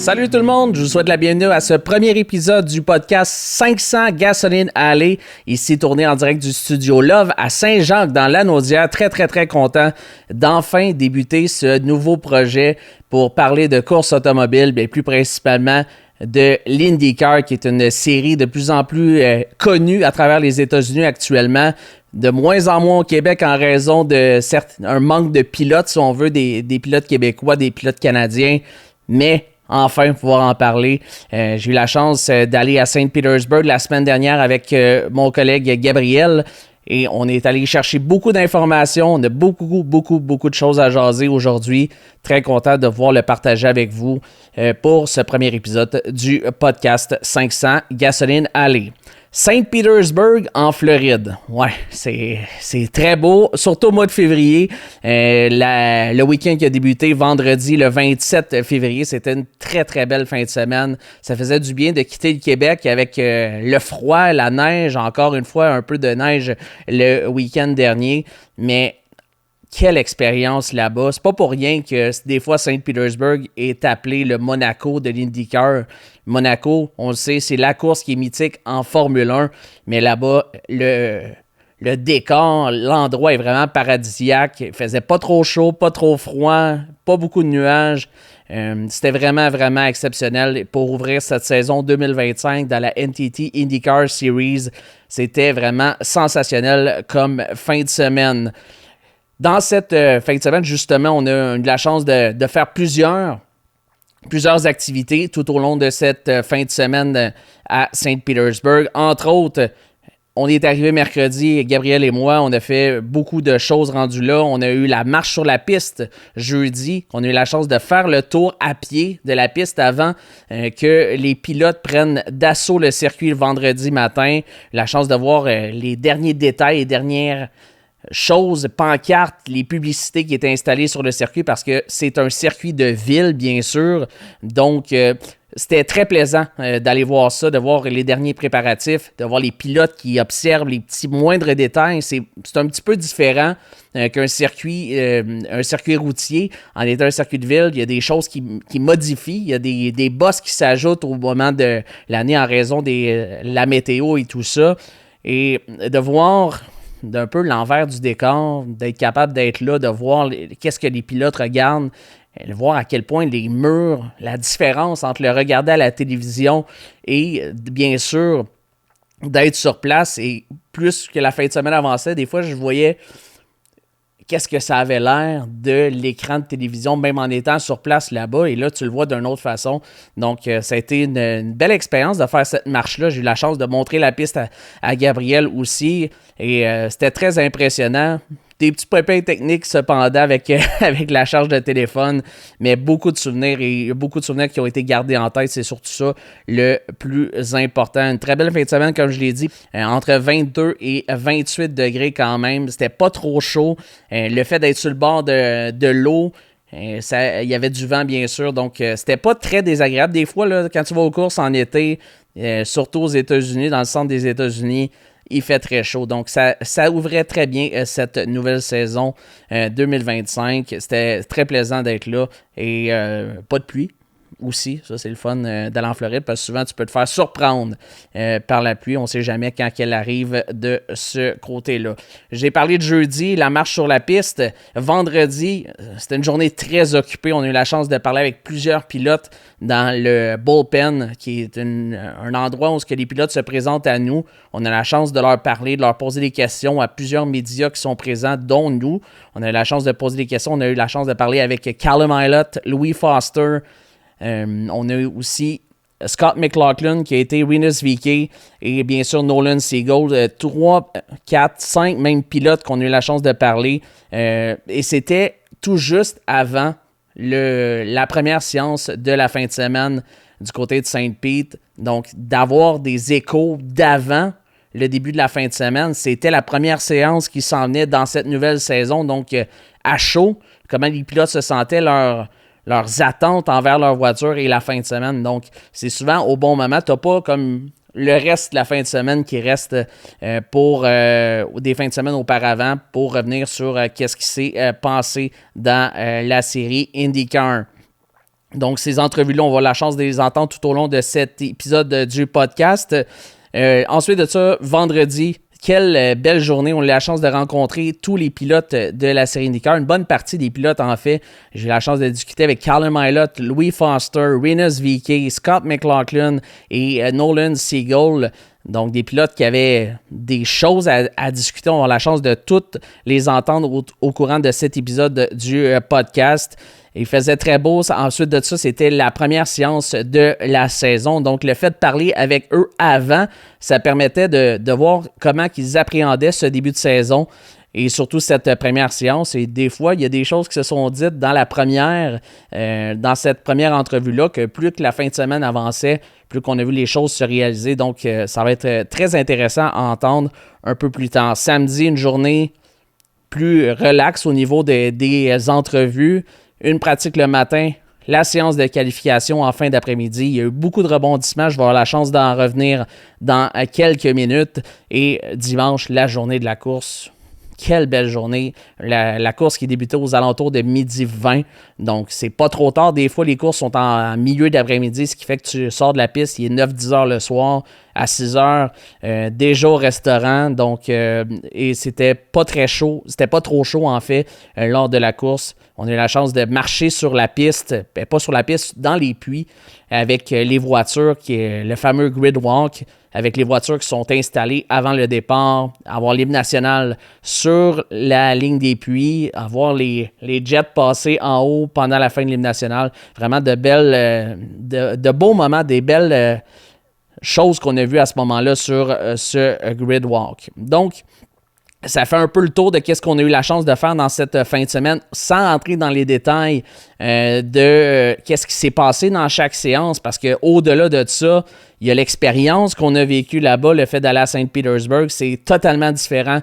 Salut tout le monde, je vous souhaite la bienvenue à ce premier épisode du podcast 500 Gasoline Alley, ici tourné en direct du studio Love à Saint-Jacques dans Lanaudière. Très content d'enfin débuter ce nouveau projet pour parler de course automobile, mais plus principalement de l'IndyCar, qui est une série de plus en plus connue à travers les États-Unis actuellement, de moins en moins au Québec en raison de un manque de pilotes, si on veut, des pilotes québécois, des pilotes canadiens, mais enfin pouvoir en parler. J'ai eu la chance d'aller à Saint-Pétersbourg la semaine dernière avec mon collègue Gabriel et on est allé chercher beaucoup d'informations. On a beaucoup de choses à jaser aujourd'hui. Très content de pouvoir le partager avec vous pour ce premier épisode du podcast 500 Gasoline Alley. Saint-Pétersbourg en Floride. Ouais, c'est très beau, surtout au mois de février. Le week-end qui a débuté vendredi le 27 février, c'était une très belle fin de semaine. Ça faisait du bien de quitter le Québec avec le froid, la neige, encore une fois un peu de neige le week-end dernier, mais quelle expérience là-bas. C'est pas pour rien que des fois Saint-Pétersbourg est appelé le Monaco de l'IndyCar. Monaco, on le sait, c'est la course qui est mythique en Formule 1, mais là-bas, le décor, l'endroit est vraiment paradisiaque. Il faisait pas trop chaud, pas trop froid, pas beaucoup de nuages. C'était vraiment exceptionnel pour ouvrir cette saison 2025 dans la NTT IndyCar Series. C'était vraiment sensationnel comme fin de semaine. Dans cette fin de semaine, justement, on a eu la chance de faire plusieurs activités tout au long de cette fin de semaine à Saint-Pétersbourg. Entre autres, on est arrivé mercredi, Gabriel et moi, on a fait beaucoup de choses rendues là. On a eu la marche sur la piste jeudi. On a eu la chance de faire le tour à pied de la piste avant que les pilotes prennent d'assaut le circuit le vendredi matin. La chance de voir les derniers détails, les dernières choses, pancartes, les publicités qui étaient installées sur le circuit parce que c'est un circuit de ville, bien sûr. Donc, c'était très plaisant d'aller voir ça, de voir les derniers préparatifs, de voir les pilotes qui observent les petits moindres détails. C'est un petit peu différent qu'un circuit routier. En étant un circuit de ville, il y a des choses qui modifient. Il y a des bosses qui s'ajoutent au moment de l'année en raison de la météo et tout ça. Et de voir d'un peu l'envers du décor, d'être capable d'être là, de voir qu'est-ce que les pilotes regardent, de voir à quel point les murs, la différence entre le regarder à la télévision et bien sûr d'être sur place. Et plus que la fin de semaine avançait, des fois je voyais qu'est-ce que ça avait l'air de l'écran de télévision, même en étant sur place là-bas. Et là, tu le vois d'une autre façon. Donc, ça a été une belle expérience de faire cette marche-là. J'ai eu la chance de montrer la piste à Gabriel aussi. Et c'était très impressionnant. Des petits pépins techniques cependant avec la charge de téléphone, mais beaucoup de souvenirs et beaucoup de souvenirs qui ont été gardés en tête. C'est surtout ça le plus important. Une très belle fin de semaine, comme je l'ai dit, entre 22 et 28 degrés quand même. C'était pas trop chaud. Le fait d'être sur le bord de l'eau, il y avait du vent, bien sûr, donc c'était pas très désagréable. Des fois, là, quand tu vas aux courses en été, surtout aux États-Unis, dans le centre des États-Unis, il fait très chaud. Donc, ça ouvrait très bien cette nouvelle saison 2025. C'était très plaisant d'être là. Et pas de pluie aussi. Ça, c'est le fun d'aller en Floride parce que souvent, tu peux te faire surprendre par la pluie. On ne sait jamais quand elle arrive de ce côté-là. J'ai parlé de jeudi, la marche sur la piste. Vendredi, c'était une journée très occupée. On a eu la chance de parler avec plusieurs pilotes dans le bullpen, qui est un endroit où les pilotes se présentent à nous. On a la chance de leur parler, de leur poser des questions à plusieurs médias qui sont présents, dont nous. On a eu la chance de poser des questions. On a eu la chance de parler avec Callum Ilott, Louis Foster. On a eu aussi Scott McLaughlin qui a été Rinus VeeKay et bien sûr Nolan Siegel. 3, 4, 5 même pilotes qu'on a eu la chance de parler. Et c'était tout juste avant la première séance de la fin de semaine du côté de Saint-Pete. Donc, d'avoir des échos d'avant le début de la fin de semaine, c'était la première séance qui s'en venait dans cette nouvelle saison. Donc, à chaud, comment les pilotes se sentaient, leurs attentes envers leur voiture et la fin de semaine. Donc, c'est souvent au bon moment. Tu n'as pas comme le reste de la fin de semaine qui reste pour des fins de semaine auparavant pour revenir sur qu'est-ce qui s'est passé dans la série IndyCar. Donc, ces entrevues-là, on va avoir la chance de les entendre tout au long de cet épisode du podcast. Ensuite de ça, vendredi, quelle belle journée. On a eu la chance de rencontrer tous les pilotes de la série IndyCar. Une bonne partie des pilotes, en fait. J'ai eu la chance de discuter avec Callum Ilott, Louis Foster, Rinus VeeKay, Scott McLaughlin et Nolan Siegel. Donc, des pilotes qui avaient des choses à discuter. On va avoir la chance de toutes les entendre au courant de cet épisode du podcast. Il faisait très beau. Ensuite de ça, c'était la première séance de la saison. Donc, le fait de parler avec eux avant, ça permettait de voir comment ils appréhendaient ce début de saison et surtout cette première séance. Et des fois, il y a des choses qui se sont dites dans cette première entrevue-là, que plus que la fin de semaine avançait, plus qu'on a vu les choses se réaliser. Donc, ça va être très intéressant à entendre un peu plus tard. Samedi, une journée plus relaxe au niveau des entrevues. Une pratique le matin, la séance de qualification en fin d'après-midi. Il y a eu beaucoup de rebondissements. Je vais avoir la chance d'en revenir dans quelques minutes. Et dimanche, la journée de la course. Quelle belle journée. La course qui débutait aux alentours de 12h20. Donc, c'est pas trop tard. Des fois, les courses sont en milieu d'après-midi, ce qui fait que tu sors de la piste. Il est 9-10 heures le soir. À 6 heures, déjà au restaurant. Donc, et c'était pas très chaud. C'était pas trop chaud, en fait, lors de la course. On a eu la chance de marcher sur la piste, pas sur la piste, dans les puits, avec les voitures, qui est le fameux grid walk, avec les voitures qui sont installées avant le départ, avoir l'hymne national sur la ligne des puits, avoir les jets passer en haut pendant la fin de l'hymne national. Vraiment de beaux moments, des belles choses qu'on a vues à ce moment-là sur ce grid walk. Donc, ça fait un peu le tour de ce qu'on a eu la chance de faire dans cette fin de semaine, sans entrer dans les détails de qu'est-ce qui s'est passé dans chaque séance, parce qu'au-delà de ça, il y a l'expérience qu'on a vécue là-bas, le fait d'aller à Saint-Pétersbourg, c'est totalement différent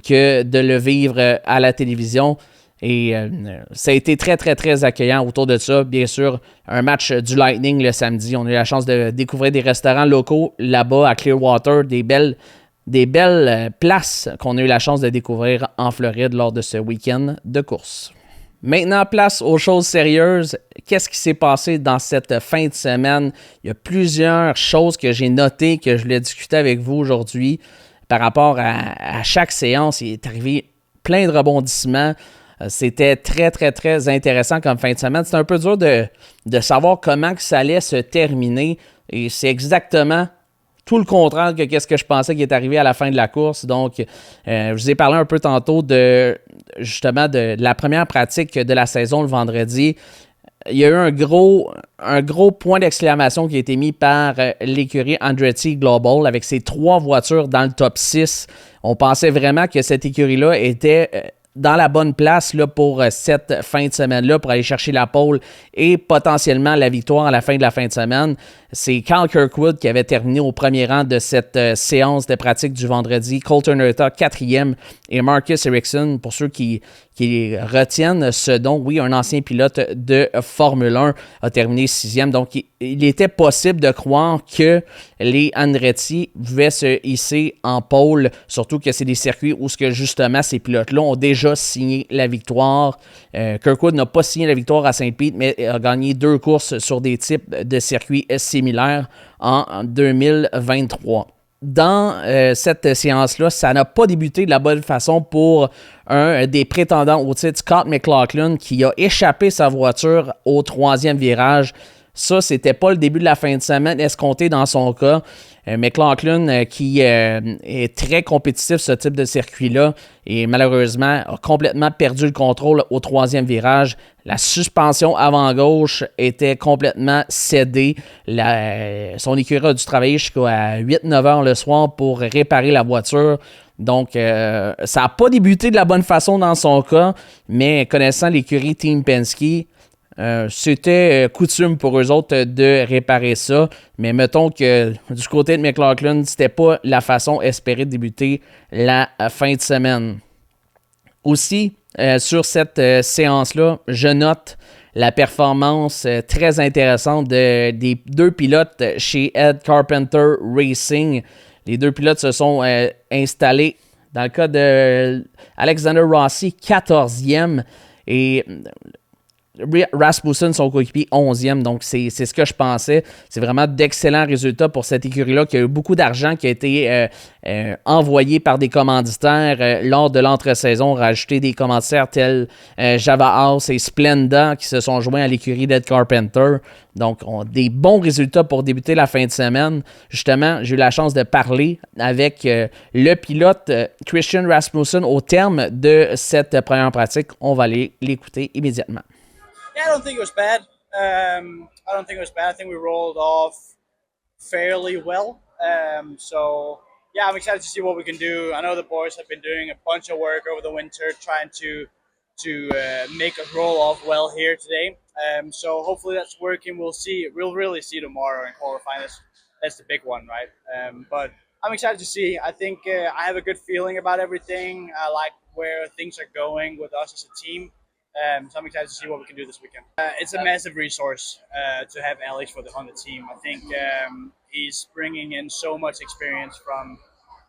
que de le vivre à la télévision. Et ça a été très, très, très accueillant autour de ça. Bien sûr, un match du Lightning le samedi. On a eu la chance de découvrir des restaurants locaux là-bas à Clearwater, des belles places qu'on a eu la chance de découvrir en Floride lors de ce week-end de course. Maintenant, place aux choses sérieuses. Qu'est-ce qui s'est passé dans cette fin de semaine? Il y a plusieurs choses que j'ai notées, que je voulais discuter avec vous aujourd'hui par rapport à chaque séance. Il est arrivé plein de rebondissements. C'était très, très, très intéressant comme fin de semaine. C'était un peu dur de savoir comment que ça allait se terminer. Et c'est exactement tout le contraire que qu'est-ce que je pensais qui est arrivé à la fin de la course. Donc, je vous ai parlé un peu tantôt de la première pratique de la saison le vendredi. Il y a eu un gros point d'exclamation qui a été mis par l'écurie Andretti Global avec ses 3 voitures dans le top 6. On pensait vraiment que cette écurie-là était dans la bonne place là, pour cette fin de semaine-là, pour aller chercher la pole et potentiellement la victoire à la fin de la fin de semaine. C'est Kyle Kirkwood qui avait terminé au premier rang de cette séance de pratique du vendredi. Colton Herta, 4e, et Marcus Ericsson, pour ceux qui retiennent ce nom, oui, un ancien pilote de Formule 1, a terminé 6e. Donc, il était possible de croire que les Andretti pouvaient se hisser en pole, surtout que c'est des circuits où justement ces pilotes-là ont déjà signé la victoire. Kirkwood n'a pas signé la victoire à Saint-Pete, mais a gagné 2 courses sur des types de circuits similaires en 2023. Dans cette séance-là, ça n'a pas débuté de la bonne façon pour un des prétendants au titre, Scott McLaughlin, qui a échappé sa voiture au 3e virage. Ça, c'était pas le début de la fin de semaine escompté dans son cas. McLaughlin, qui est très compétitif, ce type de circuit-là, et malheureusement a complètement perdu le contrôle au 3e virage. La suspension avant-gauche était complètement cédée. Son écurie a dû travailler jusqu'à 8-9 heures le soir pour réparer la voiture. Donc, ça n'a pas débuté de la bonne façon dans son cas, mais connaissant l'écurie Team Penske, c'était coutume pour eux autres de réparer ça, mais mettons que du côté de McLaughlin, c'était pas la façon espérée de débuter la fin de semaine. Aussi, sur cette séance-là, je note la performance très intéressante des 2 pilotes chez Ed Carpenter Racing. Les 2 pilotes se sont installés, dans le cas de Alexander Rossi, 14e, et Rasmussen, son coéquipier, 11e. Donc, c'est ce que je pensais. C'est vraiment d'excellents résultats pour cette écurie-là, qui a eu beaucoup d'argent qui a été envoyé par des commanditaires lors de l'entre-saison, rajouté des commanditaires tels Java House et Splenda qui se sont joints à l'écurie d'Ed Carpenter. Donc, des bons résultats pour débuter la fin de semaine. Justement, j'ai eu la chance de parler avec le pilote Christian Rasmussen au terme de cette première pratique. On va aller l'écouter immédiatement. Yeah, I don't think it was bad. I think we rolled off fairly well. Yeah, I'm excited to see what we can do. I know the boys have been doing a bunch of work over the winter trying to make us roll off well here today. So hopefully that's working. We'll see. We'll really see tomorrow in qualifying. That's the big one, right? But I'm excited to see. I think I have a good feeling about everything. I like where things are going with us as a team. So I'm excited to see what we can do this weekend. It's a massive resource to have Alex on the team. I think he's bringing in so much experience from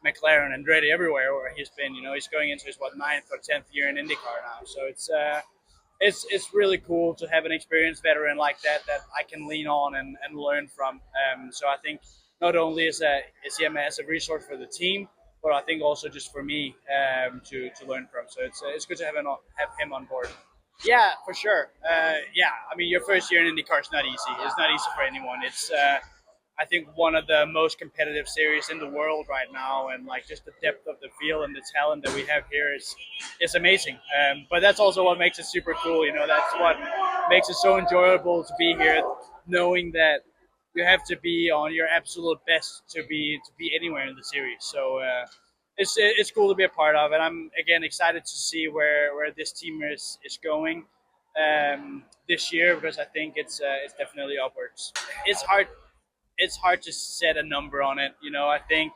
McLaren and Andretti everywhere where he's been. You know, he's going into his 9th or 10th year in IndyCar now. So it's really cool to have an experienced veteran like that I can lean on and learn from. So I think not only is he a massive resource for the team, but I think also just for me to learn from. So it's good to have him on board. Yeah, for sure. I mean, your first year in IndyCar is not easy. It's not easy for anyone. It's I think one of the most competitive series in the world right now, and like just the depth of the field and the talent that we have here is amazing. But that's also what makes it super cool. You know, that's what makes it so enjoyable to be here, knowing that you have to be on your absolute best to be anywhere in the series. So it's cool to be a part of, and I'm again excited to see where this team is going this year, because I think it's definitely upwards. It's hard to set a number on it. You know, I think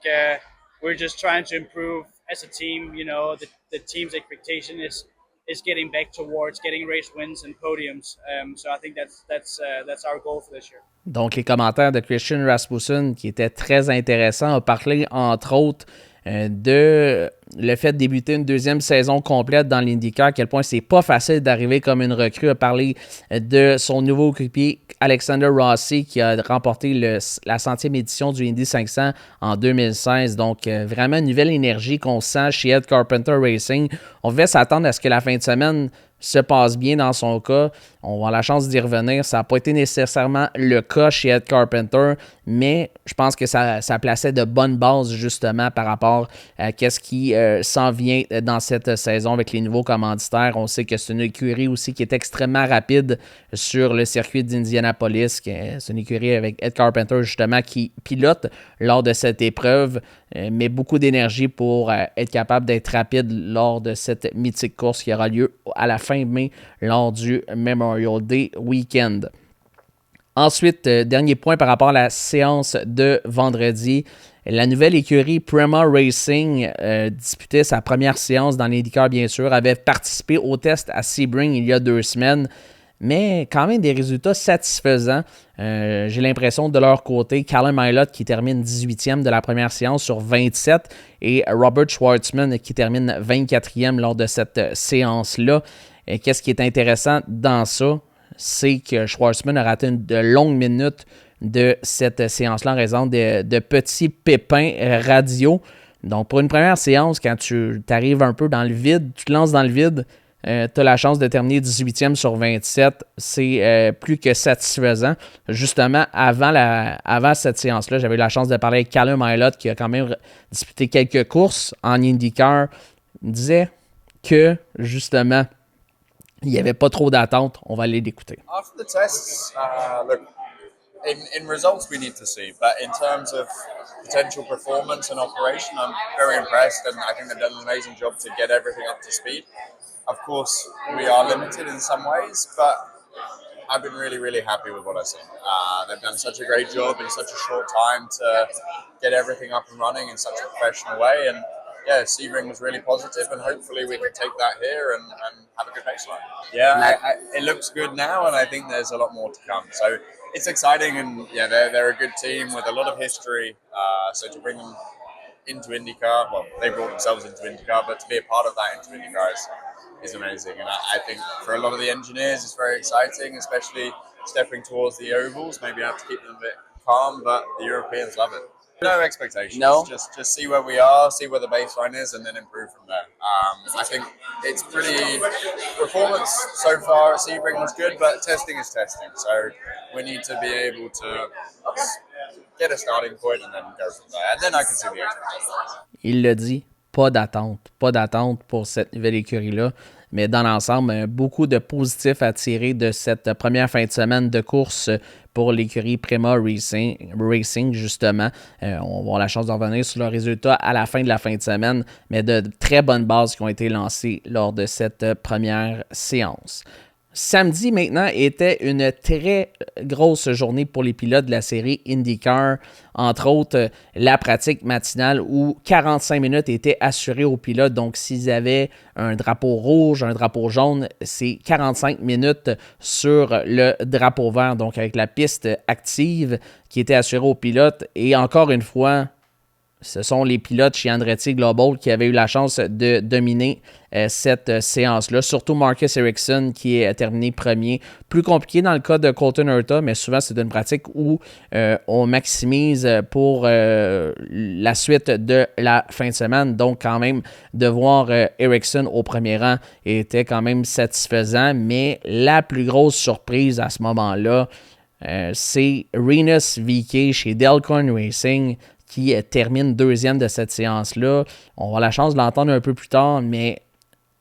we're just trying to improve as a team. You know, the team's expectation is getting back towards getting race wins and podiums. So I think that's our goal for this year. Donc, les commentaires de Christian Rasmussen, qui étaient très intéressants, ont parlé, entre autres, de le fait de débuter une deuxième saison complète dans l'IndyCar, à quel point c'est pas facile d'arriver comme une recrue. A parlé de son nouveau coéquipier Alexander Rossi qui a remporté la 100e édition du Indy 500 en 2016. Donc vraiment une nouvelle énergie qu'on sent chez Ed Carpenter Racing. On devait s'attendre à ce que la fin de semaine se passe bien dans son cas. On va avoir la chance d'y revenir. Ça n'a pas été nécessairement le cas chez Ed Carpenter, mais je pense que ça plaçait de bonnes bases justement par rapport à ce qui s'en vient dans cette saison avec les nouveaux commanditaires. On sait que c'est une écurie aussi qui est extrêmement rapide sur le circuit d'Indianapolis. C'est une écurie avec Ed Carpenter justement qui pilote lors de cette épreuve, met beaucoup d'énergie pour être capable d'être rapide lors de cette mythique course qui aura lieu à la fin mai lors du Memorial Day Weekend. Ensuite, dernier point par rapport à la séance de vendredi. La nouvelle écurie Prema Racing disputait sa première séance dans l'IndyCar, bien sûr, avait participé au test à Sebring il y a 2 semaines, mais quand même des résultats satisfaisants. J'ai l'impression de leur côté, Callum Ilott qui termine 18e de la première séance sur 27 et Robert Schwartzman qui termine 24e lors de cette séance-là. Et qu'est-ce qui est intéressant dans ça? C'est que Schwartzman a raté de longues minutes de cette séance-là en raison de petits pépins radio. Donc, pour une première séance, quand tu arrives un peu dans le vide, tu te lances dans le vide, tu as la chance de terminer 18e sur 27. C'est plus que satisfaisant. Justement, avant cette séance-là, j'avais eu la chance de parler avec Callum Ilott qui a quand même disputé quelques courses en IndyCar. Il me disait que, justement, il n'y avait pas trop d'attente. On va aller l'écouter. After the tests, look, in results we need to see, but in terms of potential performance and operation, I'm very impressed, and I think they've done an amazing job to get everything up to speed. Of course, we are limited in some ways, but I've been really, really happy with what I've seen. They've done such a great job in such a short time to get everything up and running in such a professional way, and yeah, Sebring was really positive, and hopefully we can take that here and have a good baseline. Yeah, it looks good now, and I think there's a lot more to come. So it's exciting, and yeah, they're a good team with a lot of history. So to bring them into IndyCar. Well, they brought themselves into IndyCar, but to be a part of that into IndyCar is amazing. And I think for a lot of the engineers, it's very exciting, especially stepping towards the ovals. Maybe I have to keep them a bit calm, but the Europeans love it. No expectations. No? Just see where we are, see where the baseline is, and then improve from there. I think it's pretty performance so far at Sebring was good, but testing is testing. So we need to be able to get a starting point and then go from there. And then I can see the expectations. Il le dit, pas d'attente pour cette nouvelle écurie-là. Mais dans l'ensemble, beaucoup de positifs à tirer de cette première fin de semaine de course pour l'écurie Prema Racing justement. On va avoir la chance de revenir sur le résultat à la fin de la fin de semaine, mais de très bonnes bases qui ont été lancées lors de cette première séance. Samedi, maintenant, était une très grosse journée pour les pilotes de la série IndyCar. Entre autres, la pratique matinale où 45 minutes étaient assurées aux pilotes. Donc, s'ils avaient un drapeau rouge, un drapeau jaune, c'est 45 minutes sur le drapeau vert. Donc, avec la piste active qui était assurée aux pilotes. Et encore une fois, ce sont les pilotes chez Andretti Global qui avaient eu la chance de dominer cette séance-là. Surtout Marcus Ericsson qui est terminé premier. Plus compliqué dans le cas de Colton Herta, mais souvent c'est une pratique où on maximise pour la suite de la fin de semaine. Donc quand même, de voir Ericsson au premier rang était quand même satisfaisant. Mais la plus grosse surprise à ce moment-là, c'est Rinus VeeKay chez Delcorn Racing qui termine deuxième de cette séance-là. On va avoir la chance de l'entendre un peu plus tard, mais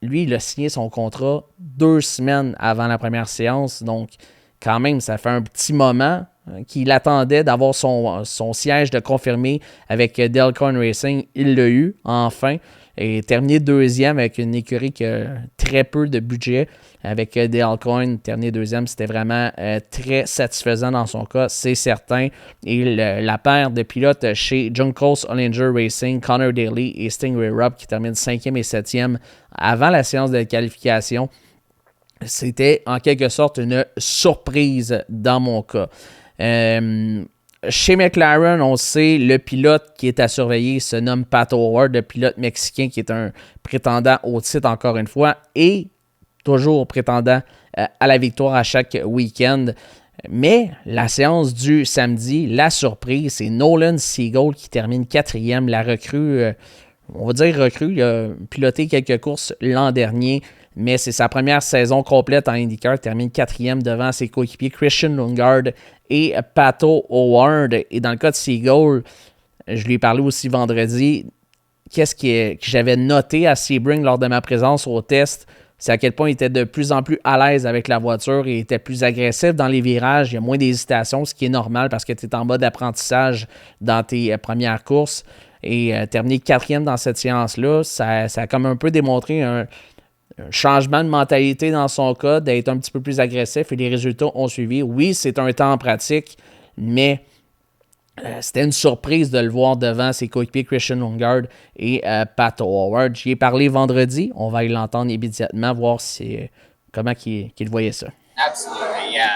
lui, il a signé son contrat 2 semaines avant la première séance. Donc, quand même, ça fait un petit moment qu'il attendait d'avoir son siège de confirmé avec Delcorn Racing. Il l'a eu, enfin. Et terminé deuxième avec une écurie qui a très peu de budget. Avec Delcorn, terminé deuxième, c'était vraiment très satisfaisant dans son cas, c'est certain. Et la paire de pilotes chez Juncos Hollinger Racing, Connor Daly et Stingray Rupp qui terminent 5e et 7e avant la séance de qualification, c'était en quelque sorte une surprise dans mon cas. Chez McLaren, on sait, le pilote qui est à surveiller se nomme Pat Howard, le pilote mexicain qui est un prétendant au titre encore une fois et toujours prétendant à la victoire à chaque week-end. Mais la séance du samedi, la surprise, c'est Nolan Seagull qui termine 4e, la recrue, on va dire recrue, il a piloté quelques courses l'an dernier, mais c'est sa première saison complète en IndyCar, termine 4e devant ses coéquipiers Christian Lundgaard et Pato O'Ward. Et dans le cas de Seagull, je lui ai parlé aussi vendredi, qu'est-ce que j'avais noté à Sebring lors de ma présence au test, c'est à quel point il était de plus en plus à l'aise avec la voiture et était plus agressif dans les virages. Il y a moins d'hésitation, ce qui est normal parce que tu es en mode apprentissage dans tes premières courses. Et terminer 4e dans cette séance-là, ça a comme un peu démontré un changement de mentalité dans son cas, d'être un petit peu plus agressif et les résultats ont suivi. Oui, c'est un temps en pratique, mais c'était une surprise de le voir devant ses coéquipiers Christian Lundgaard et Pat Howard. J'y ai parlé vendredi. On va l'entendre immédiatement, voir comment qu'il voyait ça. Absolutely, yeah.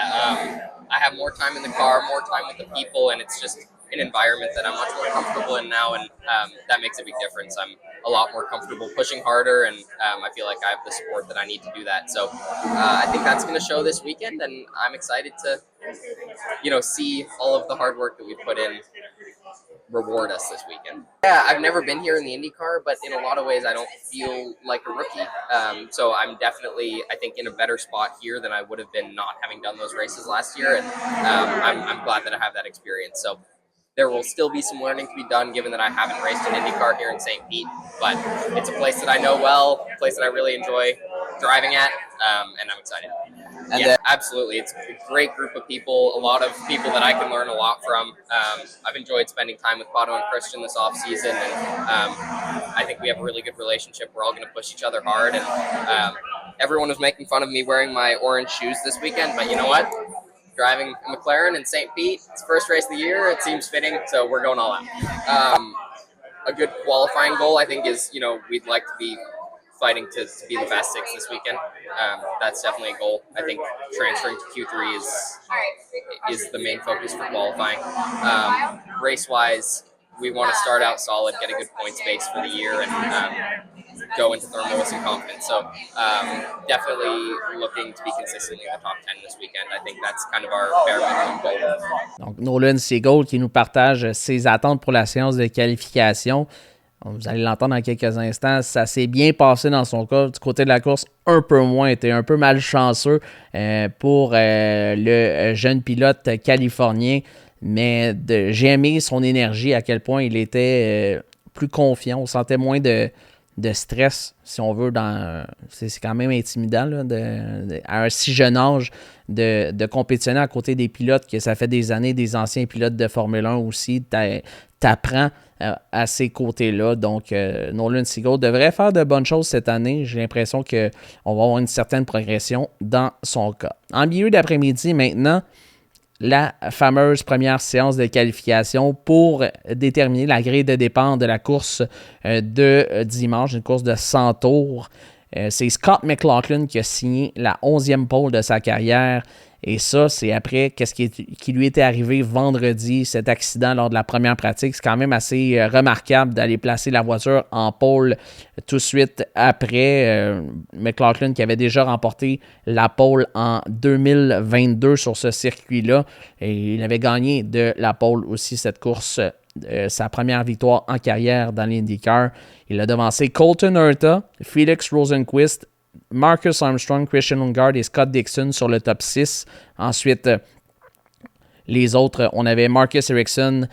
I have more time in the car, more time with the people, and it's just an environment that I'm much more comfortable in now, and that makes a big difference. I'm a lot more comfortable pushing harder, and I feel like I have the support that I need to do that. So I think that's going to show this weekend, and I'm excited to, see all of the hard work that we've put in reward us this weekend. Yeah, I've never been here in the IndyCar, but in a lot of ways I don't feel like a rookie. So I'm definitely, I think, in a better spot here than I would have been not having done those races last year, and I'm glad that I have that experience. So there will still be some learning to be done given that I haven't raced an IndyCar here in St. Pete, but it's a place that I know well, a place that I really enjoy driving at, and I'm excited. And yeah, absolutely. It's a great group of people, a lot of people that I can learn a lot from. I've enjoyed spending time with Pato and Christian this offseason, and I think we have a really good relationship. We're all going to push each other hard, and everyone was making fun of me wearing my orange shoes this weekend, but you know what? Driving a McLaren in St. Pete, it's the first race of the year, it seems fitting, so we're going all out. A good qualifying goal, I think, is, we'd like to be fighting to be the fast six this weekend. That's definitely a goal. I think transferring to Q3 is the main focus for qualifying. Race-wise, we want to start out solid, get a good points base for the year, and go into Thermal with some confidence. So definitely looking to be consistently in the top 10 this weekend. I think that's kind of our bare minimum goal. Donc, Nolan Seagold qui nous partage ses attentes pour la séance de qualification. Vous allez l'entendre dans quelques instants. Ça s'est bien passé dans son cas. Du côté de la course, un peu moins. Était un peu malchanceux pour le jeune pilote californien. Mais j'ai aimé son énergie, à quel point il était plus confiant. On sentait moins de stress, si on veut. C'est quand même intimidant là, à un si jeune âge de compétitionner à côté des pilotes, que ça fait des années, des anciens pilotes de Formule 1 aussi. T'apprends à ces côtés-là. Donc, Nolan Seagold devrait faire de bonnes choses cette année. J'ai l'impression qu'on va avoir une certaine progression dans son cas. En milieu d'après-midi, maintenant, la fameuse première séance de qualification pour déterminer la grille de départ de la course de dimanche, une course de 100 tours. C'est Scott McLaughlin qui a signé la 11e pole de sa carrière. Et ça, c'est après qu'est-ce qui lui était arrivé vendredi, cet accident lors de la première pratique. C'est quand même assez remarquable d'aller placer la voiture en pole tout de suite après. McLaughlin qui avait déjà remporté la pole en 2022 sur ce circuit-là. Et il avait gagné de la pole aussi cette course, sa première victoire en carrière dans l'IndyCar. Il a devancé Colton Herta, Felix Rosenqvist, Marcus Armstrong, Christian Lundgaard et Scott Dixon sur le top 6. Ensuite, les autres, on avait Marcus Ericsson,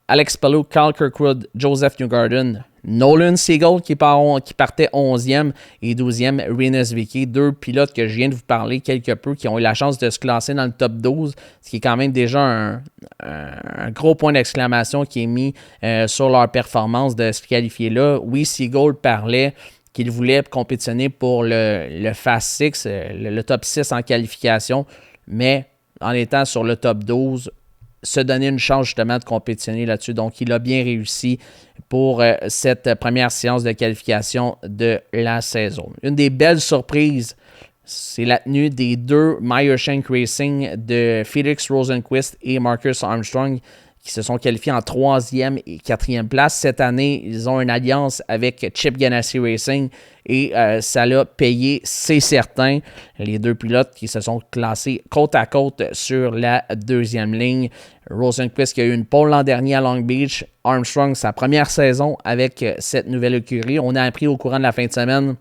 Alex Palou, Kyle Kirkwood, Joseph Newgarden, Nolan Seagold qui partait 11e et 12e, Rinus VeeKay. Deux pilotes que je viens de vous parler quelque peu qui ont eu la chance de se classer dans le top 12, ce qui est quand même déjà un gros point d'exclamation qui est mis sur leur performance de se qualifier là. Oui, Seagold parlait qu'il voulait compétitionner pour le Fast 6, le top 6 en qualification, mais en étant sur le top 12, se donner une chance justement de compétitionner là-dessus. Donc, il a bien réussi pour cette première séance de qualification de la saison. Une des belles surprises, c'est la tenue des deux Meyer Shank Racing de Felix Rosenqvist et Marcus Armstrong, qui se sont qualifiés en 3e et 4e place. Cette année, ils ont une alliance avec Chip Ganassi Racing et ça l'a payé, c'est certain. Les deux pilotes qui se sont classés côte à côte sur la deuxième ligne. Rosenqvist qui a eu une pole l'an dernier à Long Beach. Armstrong, sa première saison avec cette nouvelle écurie. On a appris au courant de la fin de semaine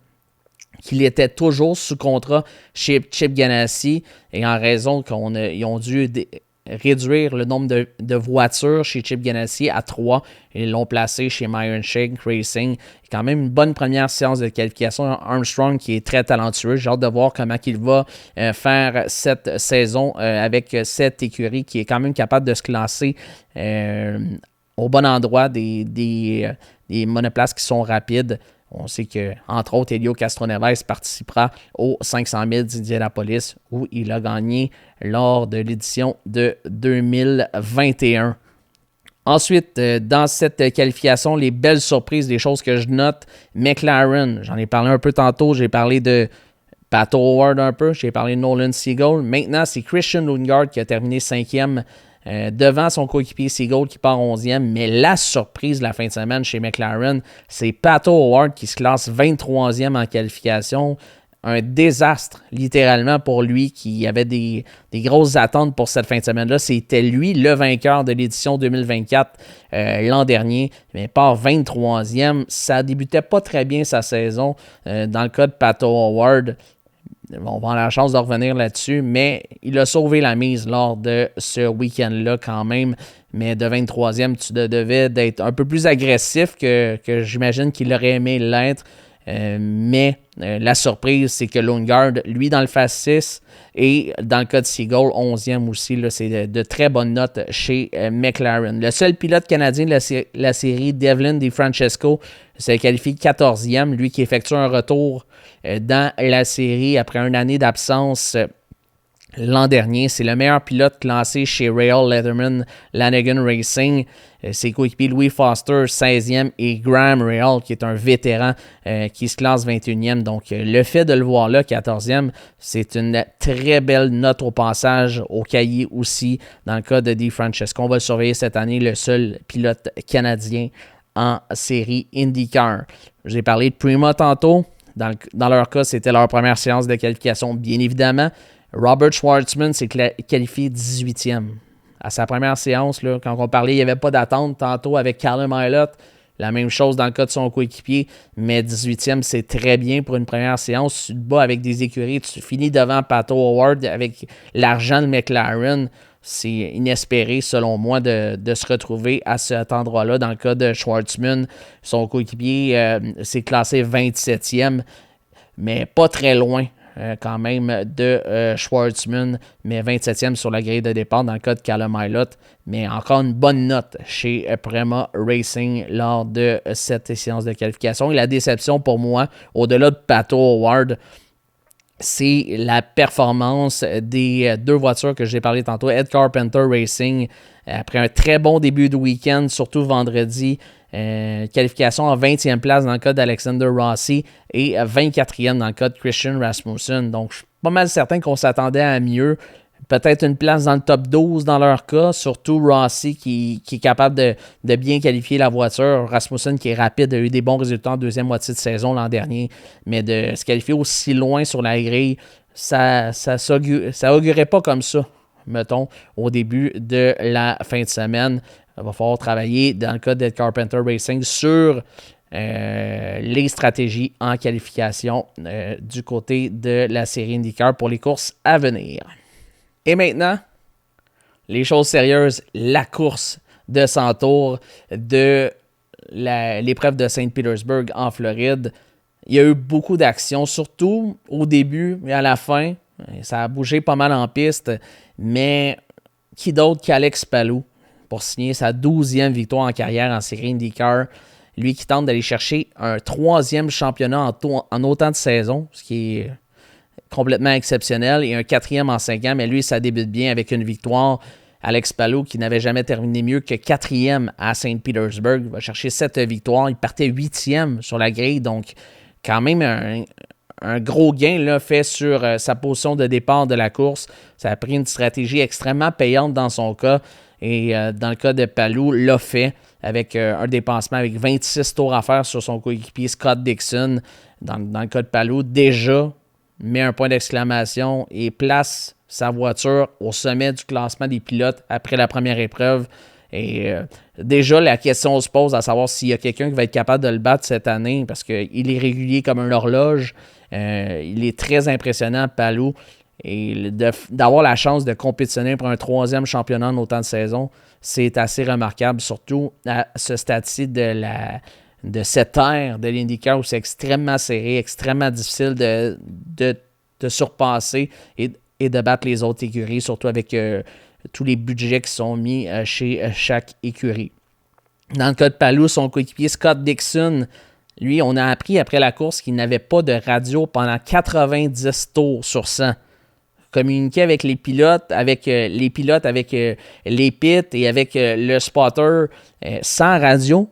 qu'il était toujours sous contrat chez Chip Ganassi et en raison qu'ils ont dû réduire le nombre de voitures chez Chip Ganassi à 3. Ils l'ont placé chez Meyer Shank Racing. Quand même une bonne première séance de qualification. Armstrong qui est très talentueux. J'ai hâte de voir comment il va faire cette saison avec cette écurie qui est quand même capable de se classer au bon endroit des monoplaces qui sont rapides. On sait que, entre autres, Helio Castroneves participera aux 500 000 d'Indianapolis où il a gagné lors de l'édition de 2021. Ensuite, dans cette qualification, les belles surprises, les choses que je note, McLaren, j'en ai parlé un peu tantôt, j'ai parlé de Pato O'Ward un peu, j'ai parlé de Nolan Seagold. Maintenant, c'est Christian Lundgaard qui a terminé 5e devant son coéquipier Seagold qui part 11e. Mais la surprise de la fin de semaine chez McLaren, c'est Pato O'Ward qui se classe 23e en qualification. Un désastre, littéralement, pour lui qui avait des grosses attentes pour cette fin de semaine-là. C'était lui le vainqueur de l'édition 2024 l'an dernier, mais part 23e. Ça débutait pas très bien sa saison dans le cas de Pato O'Ward. On va avoir la chance de revenir là-dessus, mais il a sauvé la mise lors de ce week-end-là quand même. Mais de 23e, tu devais d'être un peu plus agressif que j'imagine qu'il aurait aimé l'être. Mais la surprise, c'est que Lundgaard, lui, dans le Fast 6 et dans le cas de Seagold, 11e aussi, là, c'est de très bonnes notes chez McLaren. Le seul pilote canadien de la série, Devlin DeFrancesco, s'est qualifié 14e, lui qui effectue un retour dans la série après une année d'absence l'an dernier. C'est le meilleur pilote classé chez Real Letterman Lanigan Racing. Ses coéquipiers Louis Foster, 16e, et Graham Real, qui est un vétéran qui se classe 21e. Donc, le fait de le voir là, 14e, c'est une très belle note au passage, au cahier aussi, dans le cas de DeFrancesco. On va le surveiller cette année, le seul pilote canadien en série IndyCar. J'ai parlé de Prima tantôt. Dans leur cas, c'était leur première séance de qualification, bien évidemment. Robert Schwartzman s'est qualifié 18e. À sa première séance, là, quand on parlait, il n'y avait pas d'attente tantôt avec Callum Ilott. La même chose dans le cas de son coéquipier, mais 18e, c'est très bien pour une première séance. Tu te bats avec des écuries, tu finis devant Pato O'Ward avec l'argent de McLaren. C'est inespéré, selon moi, de se retrouver à cet endroit-là. Dans le cas de Schwartzman, son coéquipier s'est classé 27e, mais pas très loin quand même de Schwartzman, mais 27e sur la grille de départ dans le cas de Callum Ilott. Mais encore une bonne note chez Prema Racing lors de cette séance de qualification. Et la déception pour moi, au-delà de Pato O'Ward, c'est la performance des deux voitures que j'ai parlé tantôt. Ed Carpenter Racing, après un très bon début de week-end, surtout vendredi, qualification en 20e place dans le cas d'Alexander Rossi et 24e dans le cas de Christian Rasmussen. Donc, je suis pas mal certain qu'on s'attendait à mieux. Peut-être une place dans le top 12 dans leur cas, surtout Rossi qui est capable de bien qualifier la voiture. Rasmussen qui est rapide, a eu des bons résultats en deuxième moitié de saison l'an dernier, mais de se qualifier aussi loin sur la grille, ça augurait pas comme ça, mettons, au début de la fin de semaine. Il va falloir travailler, dans le cas de Carpenter Racing, sur les stratégies en qualification du côté de la série IndyCar pour les courses à venir. Et maintenant, les choses sérieuses, la course de 100 tours de l'épreuve de Saint-Pétersbourg en Floride. Il y a eu beaucoup d'actions, surtout au début et à la fin. Ça a bougé pas mal en piste, mais qui d'autre qu'Alex Palou pour signer sa 12e victoire en carrière en série IndyCar. Lui qui tente d'aller chercher un 3e championnat en autant de saisons, ce qui est complètement exceptionnel, et un 4e en 5 ans, mais lui, ça débute bien avec une victoire. Alex Palou, qui n'avait jamais terminé mieux que 4e à Saint-Pétersbourg, va chercher 7 victoires. Il partait 8e sur la grille, donc quand même un gros gain là, fait sur sa position de départ de la course. Ça a pris une stratégie extrêmement payante dans son cas, et dans le cas de Palou, l'a fait avec un dépassement avec 26 tours à faire sur son coéquipier Scott Dixon. Dans le cas de Palou, déjà met un point d'exclamation et place sa voiture au sommet du classement des pilotes après la première épreuve. Et déjà, la question se pose à savoir s'il y a quelqu'un qui va être capable de le battre cette année, parce qu'il est régulier comme un horloge. Il est très impressionnant, Palou. Et d'avoir la chance de compétitionner pour un 3e championnat en autant de saisons, c'est assez remarquable, surtout à ce stade-ci de cette ère de l'IndyCar où c'est extrêmement serré, extrêmement difficile de surpasser et de battre les autres écuries, surtout avec tous les budgets qui sont mis chez chaque écurie. Dans le cas de Palou, son coéquipier Scott Dixon, lui, on a appris après la course qu'il n'avait pas de radio pendant 90 tours sur 100. Communiquer avec les pilotes, avec les pits et avec le spotter sans radio,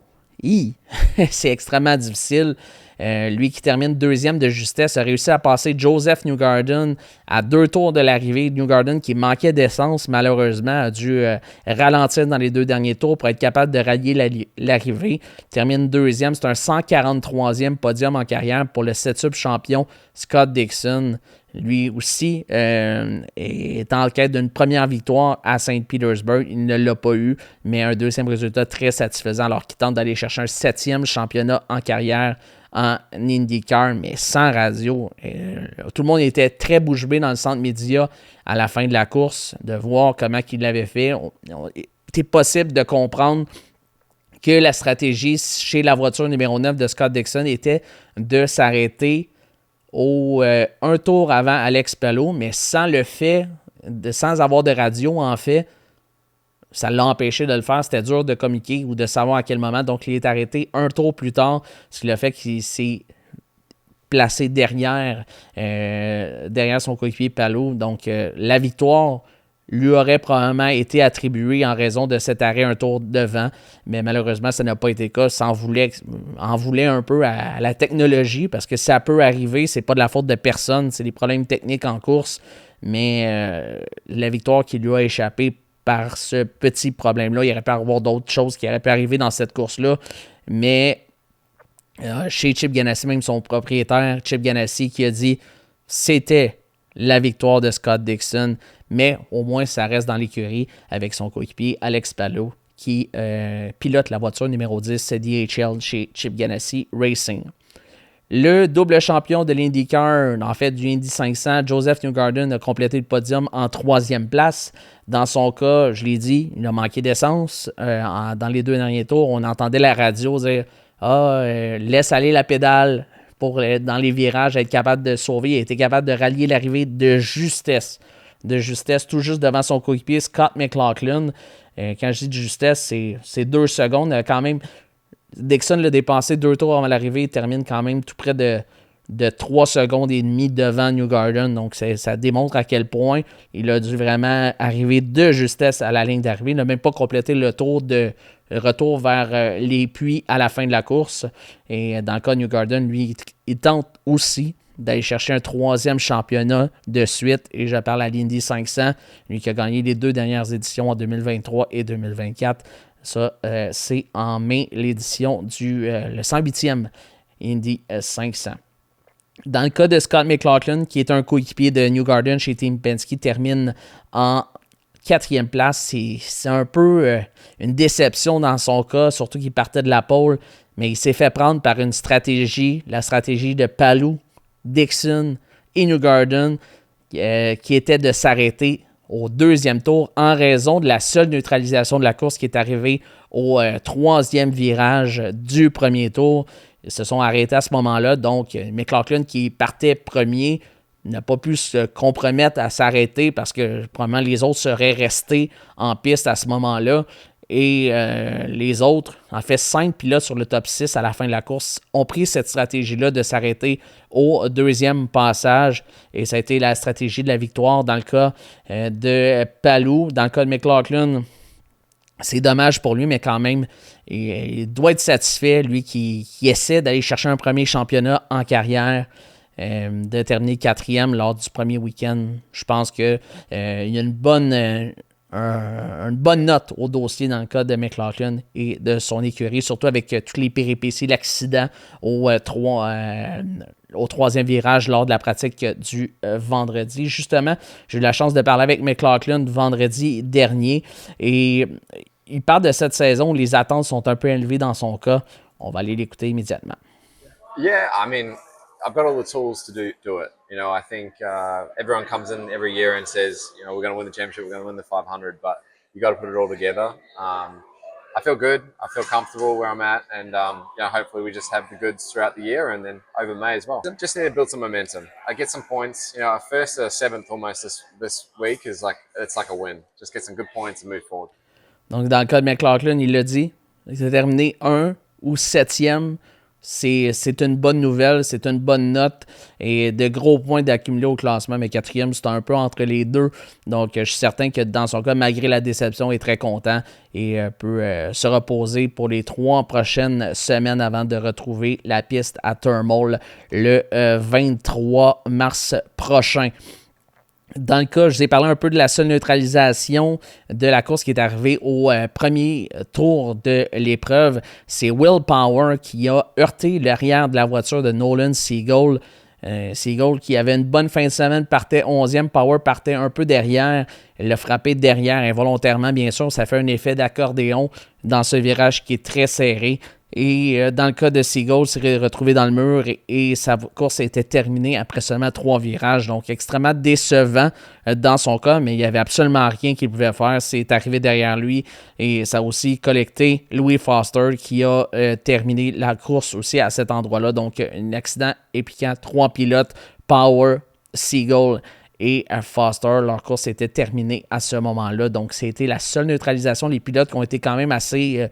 c'est extrêmement difficile. Lui qui termine 2e de justesse a réussi à passer Joseph Newgarden à 2 tours de l'arrivée. Newgarden qui manquait d'essence malheureusement a dû ralentir dans les 2 derniers tours pour être capable de rallier l'arrivée. Termine 2e, c'est un 143e podium en carrière pour le 7e champion Scott Dixon. Lui aussi est en quête d'une première victoire à Saint-Pétersbourg. Il ne l'a pas eu, mais un 2e résultat très satisfaisant alors qu'il tente d'aller chercher un 7e championnat en carrière en IndyCar, mais sans radio. Tout le monde était très bouche bée dans le centre média à la fin de la course, de voir comment il l'avait fait. Il était possible de comprendre que la stratégie chez la voiture numéro 9 de Scott Dixon était de s'arrêter un tour avant Alex Palou, mais sans avoir de radio, en fait, ça l'a empêché de le faire. C'était dur de communiquer ou de savoir à quel moment. Donc, il est arrêté un tour plus tard, ce qui l'a fait qu'il s'est placé derrière son coéquipier Palou. Donc, la victoire lui aurait probablement été attribuée en raison de cet arrêt un tour devant, mais malheureusement, ça n'a pas été le cas. Ça en voulait un peu à la technologie, parce que ça peut arriver, c'est pas de la faute de personne, c'est des problèmes techniques en course, mais la victoire qui lui a échappé par ce petit problème-là, il aurait pu y avoir d'autres choses qui auraient pu arriver dans cette course-là, mais chez Chip Ganassi, même son propriétaire, Chip Ganassi, qui a dit c'était la victoire de Scott Dixon, mais au moins ça reste dans l'écurie avec son coéquipier Alex Palou qui pilote la voiture numéro 10 DHL chez Chip Ganassi Racing. Le double champion de l'IndyCar, en fait du Indy 500, Joseph Newgarden a complété le podium en 3e place. Dans son cas, je l'ai dit, il a manqué d'essence. Dans les 2 derniers tours, on entendait la radio dire « laisse aller la pédale » pour dans les virages, être capable de sauver. Il a été capable de rallier l'arrivée de justesse. Tout juste devant son coéquipier Scott McLaughlin. Quand je dis de justesse, c'est 2 secondes. Quand même, Dixon l'a dépassé 2 tours avant l'arrivée. Il termine quand même tout près de 3 secondes et demie devant Newgarden. Donc, ça démontre à quel point il a dû vraiment arriver de justesse à la ligne d'arrivée. Il n'a même pas complété le tour de retour vers les puits à la fin de la course. Et dans le cas de Newgarden, lui, il tente aussi d'aller chercher un 3e championnat de suite. Et je parle à l'Indy 500, lui qui a gagné les 2 dernières éditions en 2023 et 2024. Ça, c'est en mai, l'édition le 108e Indy 500. Dans le cas de Scott McLaughlin, qui est un coéquipier de Newgarden chez Team Penske, termine en 4e place. C'est un peu une déception dans son cas, surtout qu'il partait de la pole, mais il s'est fait prendre par la stratégie de Palou, Dixon et Newgarden, qui était de s'arrêter au 2e tour en raison de la seule neutralisation de la course qui est arrivée au 3e virage du premier tour. Ils se sont arrêtés à ce moment-là, donc McLaughlin qui partait premier n'a pas pu se compromettre à s'arrêter parce que probablement les autres seraient restés en piste à ce moment-là. Et les autres, en fait 5 pilotes sur le top 6 à la fin de la course, ont pris cette stratégie-là de s'arrêter au 2e passage. Et ça a été la stratégie de la victoire dans le cas de Palou. Dans le cas de McLaughlin, c'est dommage pour lui, mais quand même, il doit être satisfait, lui qui essaie d'aller chercher un premier championnat en carrière, de terminer 4e lors du premier week-end. Je pense qu'il y a une bonne note au dossier dans le cas de McLaughlin et de son écurie, surtout avec toutes les péripéties, l'accident au 3e virage lors de la pratique du vendredi. Justement, j'ai eu la chance de parler avec McLaughlin vendredi dernier et il parle de cette saison où les attentes sont un peu élevées dans son cas. On va aller l'écouter immédiatement. Yeah, I mean, I've got all the tools to do it. You know, I think everyone comes in every year and says, you know, we're going to win the championship, we're going to win the 500, but you got to put it all together. I feel good. I feel comfortable where I'm at, and you know, hopefully we just have the goods throughout the year and then over May as well. Just need to build some momentum. I get some points. You know, a first or 7th almost this week is it's like a win. Just get some good points and move forward. Donc, dans le cas de McLaughlin, il l'a dit, il s'est terminé 1 ou 7e. C'est une bonne nouvelle, c'est une bonne note et de gros points d'accumuler au classement, mais 4e, c'est un peu entre les deux. Donc, je suis certain que dans son cas, malgré la déception, il est très content et peut se reposer pour les 3 prochaines semaines avant de retrouver la piste à Thermal le 23 mars prochain. Dans le cas, je vous ai parlé un peu de la seule neutralisation de la course qui est arrivée au premier tour de l'épreuve. C'est Will Power qui a heurté l'arrière de la voiture de Nolan Seagull. Seagull qui avait une bonne fin de semaine, partait 11e. Power partait un peu derrière. Il l'a frappé derrière involontairement, bien sûr. Ça fait un effet d'accordéon dans ce virage qui est très serré. Et dans le cas de Seagull, il s'est retrouvé dans le mur et sa course était terminée après seulement 3 virages. Donc, extrêmement décevant dans son cas, mais il n'y avait absolument rien qu'il pouvait faire. C'est arrivé derrière lui et ça a aussi collecté Louis Foster qui a terminé la course aussi à cet endroit-là. Donc, un accident impliquant 3 pilotes, Power, Seagull et Foster. Leur course était terminée à ce moment-là. Donc, c'était la seule neutralisation. Les pilotes qui ont été quand même assez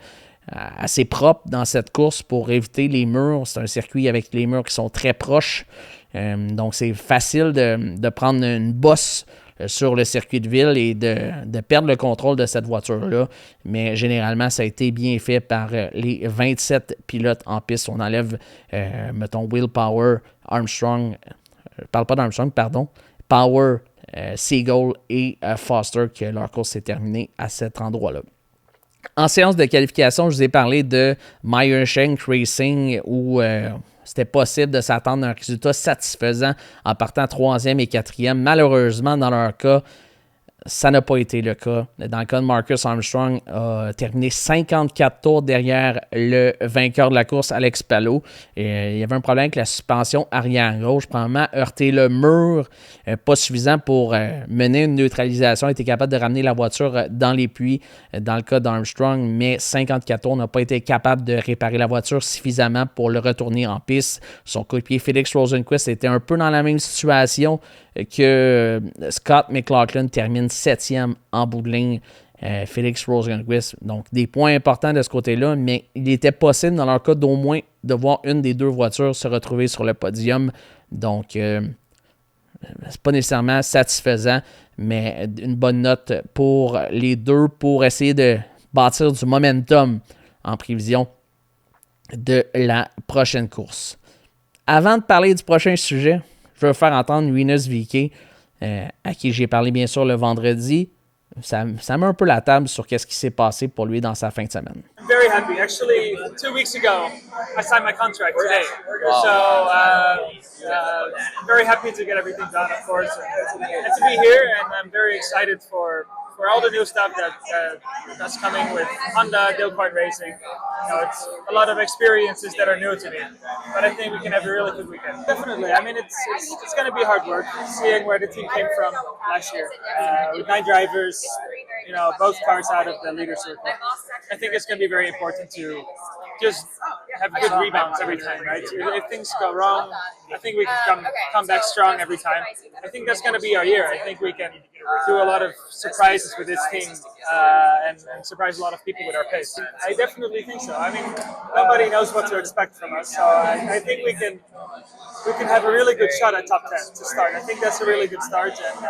assez propre dans cette course pour éviter les murs. C'est un circuit avec les murs qui sont très proches. Donc, c'est facile de prendre une bosse sur le circuit de ville et de perdre le contrôle de cette voiture-là. Mais généralement, ça a été bien fait par les 27 pilotes en piste. On enlève, mettons, Will Power, Armstrong, je parle pas d'Armstrong, pardon, Power, Seagull et Foster, que leur course s'est terminée à cet endroit-là. En séance de qualification, je vous ai parlé de Meyershank Racing où c'était possible de s'attendre à un résultat satisfaisant en partant 3e et 4e. Malheureusement, dans leur cas, ça n'a pas été le cas. Dans le cas de Marcus Armstrong, a terminé 54 tours derrière le vainqueur de la course, Alex Palou. Et il y avait un problème avec la suspension arrière-gauche, probablement heurté le mur, pas suffisant pour mener une neutralisation. Il était capable de ramener la voiture dans les puits, dans le cas d'Armstrong, mais 54 tours n'a pas été capable de réparer la voiture suffisamment pour le retourner en piste. Son coéquipier Felix Rosenqvist était un peu dans la même situation que Scott McLaughlin termine 7e en bout de ligne. Felix Rosenqvist. Donc, des points importants de ce côté-là, mais il était possible, dans leur cas, d'au moins de voir une des deux voitures se retrouver sur le podium. Donc, c'est pas nécessairement satisfaisant, mais une bonne note pour les deux pour essayer de bâtir du momentum en prévision de la prochaine course. Avant de parler du prochain sujet, je veux faire entendre Rinus VeeKay, à qui j'ai parlé bien sûr le vendredi. Ça met un peu la table sur qu'est-ce qui s'est passé pour lui dans sa fin de semaine. I'm very happy. Actually, 2 weeks ago, I signed my contract today. Wow. So, very happy to get everything done, of course, and to be here. And I'm very excited for all the new stuff that's coming with Honda, Dilkart Racing. You know, it's a lot of experiences that are new to me, but I think we can have a really good weekend. Definitely. I mean, it's going to be hard work seeing where the team came from last year with 9 drivers. You know, both cars out of the leader circle. I think it's going to be very important to just have good rebounds every time, right? If things go wrong, I think we can come back strong every time. I think that's going to be our year. I think we can do a lot of surprises with this team and surprise a lot of people with our pace. I definitely think so. I mean, nobody knows what to expect from us, so I think we can have a really good shot at top 10 to start. I think that's a really good start, and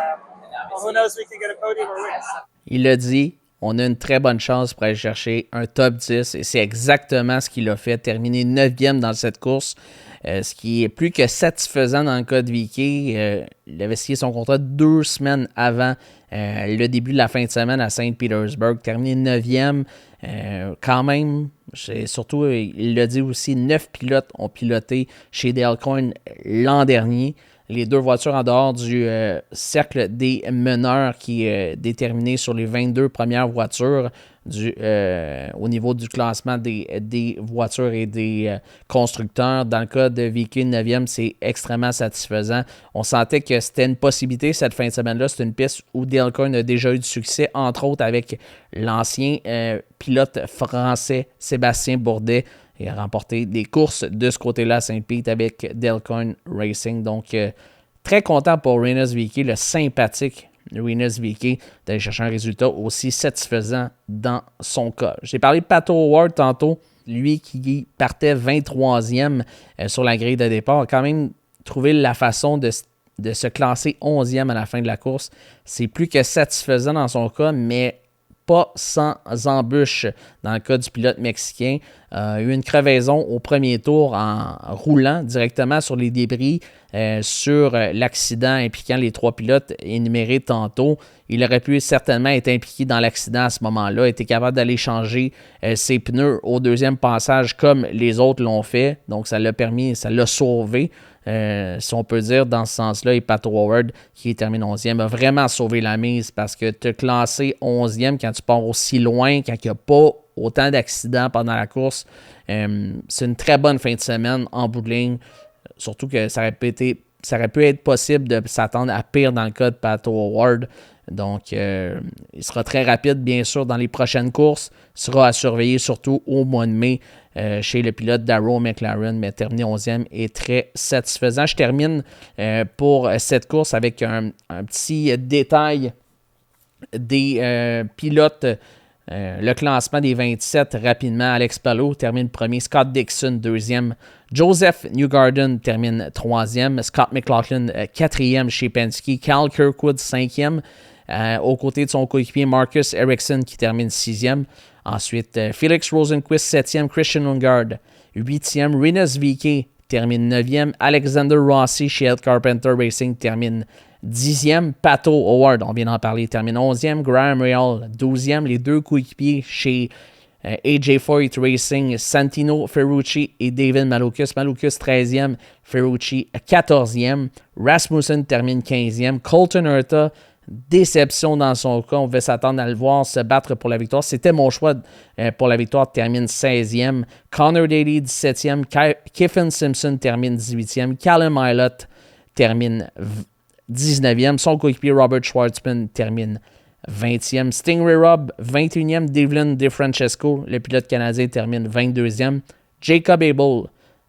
who knows, we can get a podium or win. Il a dit, on a une très bonne chance pour aller chercher un top 10 et c'est exactement ce qu'il a fait, terminer 9e dans cette course, ce qui est plus que satisfaisant dans le cas de VeeKay. Il avait signé son contrat 2 semaines avant le début de la fin de semaine à Saint-Petersburg, terminé 9e. Quand même, surtout, il l'a dit aussi, 9 pilotes ont piloté chez Dale Coyne l'an dernier. Les 2 voitures en dehors du cercle des meneurs qui est déterminé sur les 22 premières voitures au niveau du classement des voitures et des constructeurs. Dans le cas de VeeKay 9e, c'est extrêmement satisfaisant. On sentait que c'était une possibilité cette fin de semaine-là. C'est une piste où Dale Coyne a déjà eu du succès, entre autres avec l'ancien pilote français Sébastien Bourdet. Il a remporté des courses de ce côté-là à Saint-Pete avec Dale Coyne Racing. Donc, très content pour Rinus VeeKay, le sympathique Rinus VeeKay, d'aller chercher un résultat aussi satisfaisant dans son cas. J'ai parlé de Pato O'Ward tantôt. Lui qui partait 23e sur la grille de départ a quand même trouvé la façon de se classer 11e à la fin de la course. C'est plus que satisfaisant dans son cas, mais pas sans embûche dans le cas du pilote mexicain. Il y a eu une crevaison au premier tour en roulant directement sur les débris sur l'accident impliquant les 3 pilotes énumérés tantôt. Il aurait pu certainement être impliqué dans l'accident à ce moment-là, était capable d'aller changer ses pneus au deuxième passage comme les autres l'ont fait. Donc ça l'a sauvé. Si on peut dire dans ce sens-là, et Pato O'Ward, qui termine 11e, a vraiment sauvé la mise parce que te classer 11e quand tu pars aussi loin, quand il n'y a pas autant d'accidents pendant la course, c'est une très bonne fin de semaine en bout de ligne. Surtout que ça aurait pu être possible de s'attendre à pire dans le cas de Pato O'Ward. Donc, il sera très rapide, bien sûr, dans les prochaines courses. Il sera à surveiller, surtout au mois de mai, chez le pilote Darrell McLaren, mais terminer 11e est très satisfaisant. Je termine pour cette course avec un petit détail des pilotes Le classement des 27 rapidement. Alex Palou termine premier. Scott Dixon, deuxième. Joseph Newgarden termine troisième. Scott McLaughlin, quatrième chez Penske. Cal Kirkwood, cinquième. Aux côtés de son coéquipier Marcus Ericsson qui termine sixième. Ensuite, Felix Rosenqvist, septième. Christian Lundgaard, huitième. Rinus VeeKay termine neuvième. Alexander Rossi chez Ed Carpenter Racing termine 10e. Pato Howard, on vient d'en parler, termine 11e. Graham Rahal, 12e. Les deux coéquipiers chez AJ Foyt Racing, Santino Ferrucci et David Malukas. Malukas, 13e. Ferrucci, 14e. Rasmussen termine 15e. Colton Herta, déception dans son cas. On devait s'attendre à le voir se battre pour la victoire. C'était mon choix pour la victoire. Termine 16e. Connor Daly, 17e. Kiffin Simpson termine 18e. Callum Ilott termine 19e. Son coéquipier Robert Schwartzman termine 20e. Stingray Robb, 21e. Devlin DeFrancesco, le pilote canadien, termine 22e. Jacob Abel,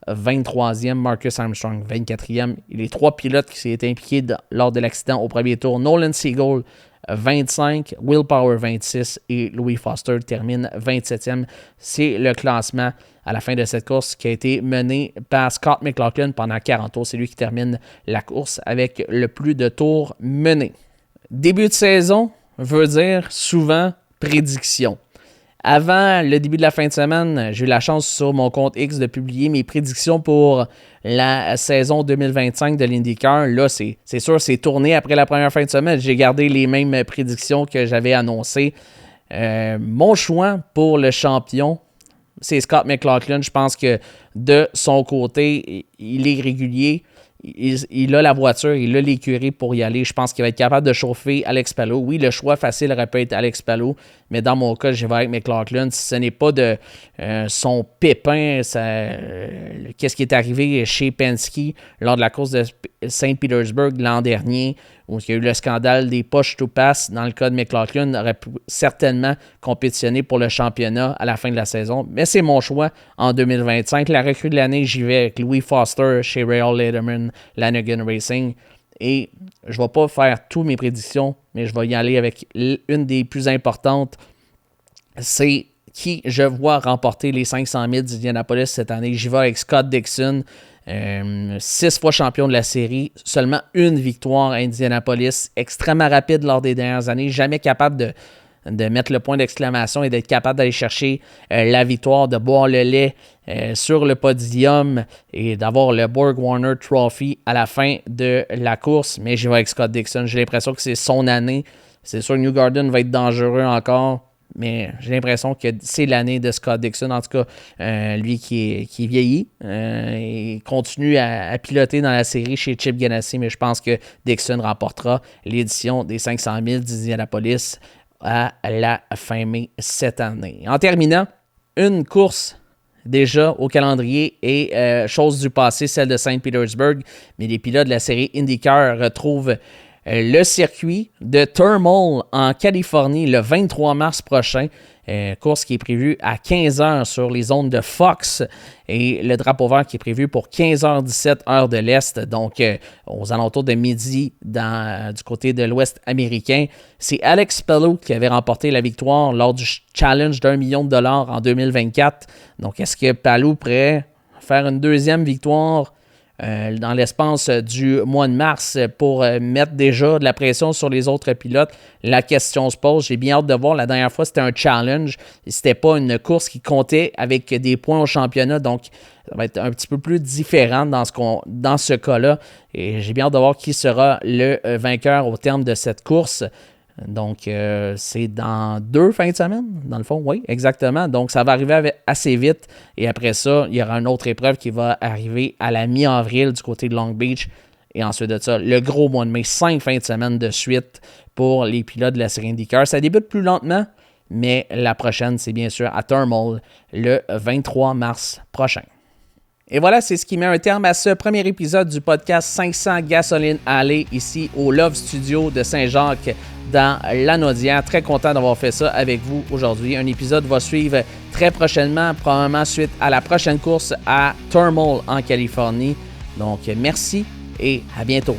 23e. Marcus Armstrong, 24e. Et les trois pilotes qui s'étaient impliqués lors de l'accident au premier tour, Nolan Seagull, 25, Will Power, 26 et Louis Foster termine 27e. C'est le classement à la fin de cette course qui a été mené par Scott McLaughlin pendant 40 tours. C'est lui qui termine la course avec le plus de tours menés. Début de saison veut dire souvent prédiction. Avant le début de la fin de semaine, j'ai eu la chance sur mon compte X de publier mes prédictions pour la saison 2025 de l'IndyCar. Là, c'est sûr, c'est tourné après la première fin de semaine. J'ai gardé les mêmes prédictions que j'avais annoncées. Mon choix pour le champion, c'est Scott McLaughlin. Je pense que de son côté, il est régulier. Il a la voiture, il a l'écurie pour y aller. Je pense qu'il va être capable de chauffer Alex Palou. Oui, le choix facile aurait pu être Alex Palou, mais dans mon cas, je vais avec McLaughlin. Si ce n'est pas de son pépin, qu'est-ce qui est arrivé chez Penske lors de la course de Saint-Pétersbourg l'an dernier, où il y a eu le scandale des push to pass. Dans le cas de McLaughlin, aurait pu certainement compétitionner pour le championnat à la fin de la saison. Mais c'est mon choix en 2025. La recrue de l'année, j'y vais avec Louis Foster chez Rahal Letterman, Lanigan Racing. Et je ne vais pas faire toutes mes prédictions, mais je vais y aller avec une des plus importantes. C'est qui je vois remporter les 500 000 d'Indianapolis cette année. J'y vais avec Scott Dixon. 6 fois champion de la série, seulement une victoire à Indianapolis, extrêmement rapide lors des dernières années, jamais capable de mettre le point d'exclamation et d'être capable d'aller chercher la victoire, de boire le lait sur le podium et d'avoir le Borg Warner Trophy à la fin de la course. Mais j'y vais avec Scott Dixon, j'ai l'impression que c'est son année. C'est sûr que Newgarden va être dangereux encore, mais j'ai l'impression que c'est l'année de Scott Dixon. En tout cas, lui qui est vieilli et continue à piloter dans la série chez Chip Ganassi. Mais je pense que Dixon remportera l'édition des 500 000 d'Indianapolis à la fin mai cette année. En terminant, une course déjà au calendrier et chose du passé, celle de Saint-Pétersbourg. Mais les pilotes de la série IndyCar retrouvent le circuit de Thermal en Californie le 23 mars prochain. Course qui est prévue à 15h sur les zones de Fox et le drapeau vert qui est prévu pour 15h17 heure de l'Est, donc aux alentours de midi du côté de l'Ouest américain. C'est Alex Palou qui avait remporté la victoire lors du challenge d'$1 million en 2024. Donc est-ce que Palou pourrait faire une deuxième victoire dans l'espace du mois de mars pour mettre déjà de la pression sur les autres pilotes? La question se pose. J'ai bien hâte de voir. La dernière fois, c'était un challenge. C'était pas une course qui comptait avec des points au championnat. Donc, ça va être un petit peu plus différent dans ce cas-là. Et j'ai bien hâte de voir qui sera le vainqueur au terme de cette course. Donc, c'est dans 2 fins de semaine, dans le fond, oui, exactement. Donc, ça va arriver assez vite. Et après ça, il y aura une autre épreuve qui va arriver à la mi-avril du côté de Long Beach. Et ensuite de ça, le gros mois de mai, 5 fins de semaine de suite pour les pilotes de la série IndyCar. Ça débute plus lentement, mais la prochaine, c'est bien sûr à Thermal, le 23 mars prochain. Et voilà, c'est ce qui met un terme à ce premier épisode du podcast 500 Gasoline Alley ici au Love Studio de Saint-Jacques dans Lanaudière. Très content d'avoir fait ça avec vous aujourd'hui. Un épisode va suivre très prochainement, probablement suite à la prochaine course à Thermal en Californie. Donc merci et à bientôt.